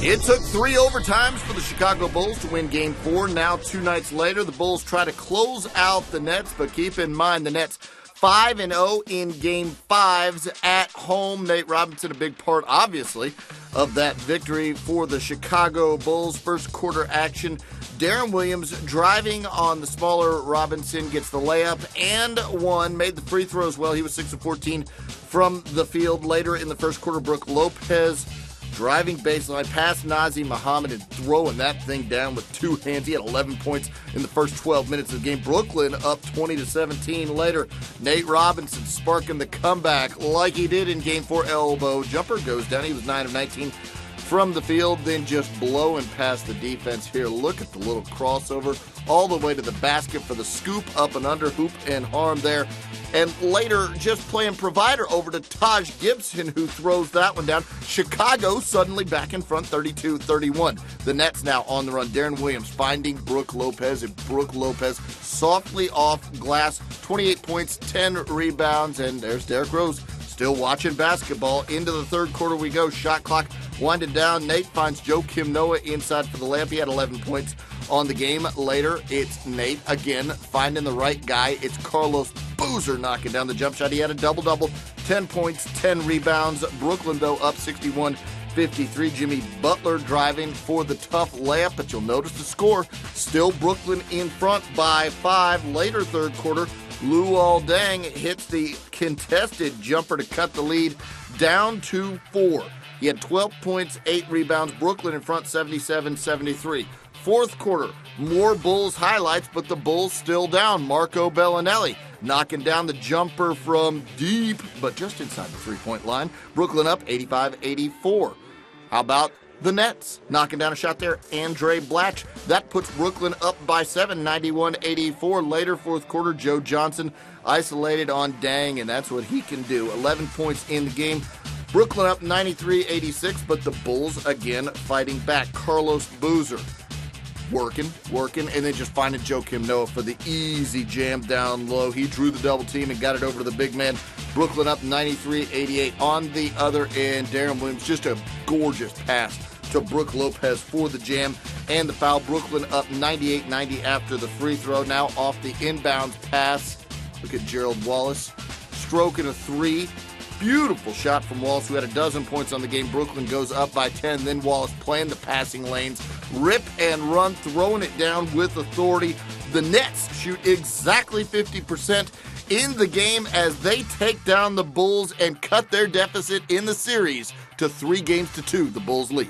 It took 3 overtimes for the Chicago Bulls to win Game 4. Now, 2 nights later, the Bulls try to close out the Nets, but keep in mind the Nets 5-0 in Game 5s at home. Nate Robinson, a big part, obviously, of that victory for the Chicago Bulls. First quarter action, Deron Williams driving on the smaller Robinson, gets the layup and one, made the free throw as well. He was 6 of 14 from the field. Later in the first quarter, Brook Lopez driving baseline past Nazr Mohammed and throwing that thing down with 2 hands. He had 11 points in the first 12 minutes of the game. Brooklyn up 20-17 later. Nate Robinson sparking the comeback like he did in Game 4. Elbow jumper goes down. He was 9 of 19 from the field, then just blowing past the defense here. Look at the little crossover all the way to the basket for the scoop, up and under, hoop and harm there. And later, just playing provider over to Taj Gibson, who throws that one down. Chicago suddenly back in front, 32-31. The Nets now on the run. Deron Williams finding Brook Lopez, and Brook Lopez softly off glass. 28 points, 10 rebounds, and there's Derrick Rose still watching basketball. Into the third quarter we go. Shot clock winding down. Nate finds Joakim Noah inside for the layup. He had 11 points on the game. Later, it's Nate again finding the right guy. It's Carlos Boozer knocking down the jump shot. He had a double-double, 10 points, 10 rebounds. Brooklyn, though, up 61-53. Jimmy Butler driving for the tough layup, but you'll notice the score. Still Brooklyn in front by 5. Later third quarter, Luol Deng hits the contested jumper to cut the lead down to 4. He had 12 points, 8 rebounds. Brooklyn in front 77-73. Fourth quarter, more Bulls highlights, but the Bulls still down. Marco Bellinelli knocking down the jumper from deep, but just inside the three-point line. Brooklyn up 85-84. How about the Nets knocking down a shot there? Andre Blatch. That puts Brooklyn up by 7, 91-84. Later, fourth quarter, Joe Johnson isolated on Deng, and that's what he can do. 11 points in the game. Brooklyn up 93-86, but the Bulls again fighting back. Carlos Boozer working, and then just finding Joakim Noah for the easy jam down low. He drew the double team and got it over to the big man. Brooklyn up 93-88. On the other end, Deron Williams, just a gorgeous pass to Brook Lopez for the jam and the foul. Brooklyn up 98-90 after the free throw. Now off the inbounds pass. Look at Gerald Wallace stroking a 3. Beautiful shot from Wallace, who had 12 points on the game. Brooklyn goes up by 10. Then Wallace playing the passing lanes. Rip and run, throwing it down with authority. The Nets shoot exactly 50% in the game as they take down the Bulls and cut their deficit in the series to 3-2. The Bulls lead.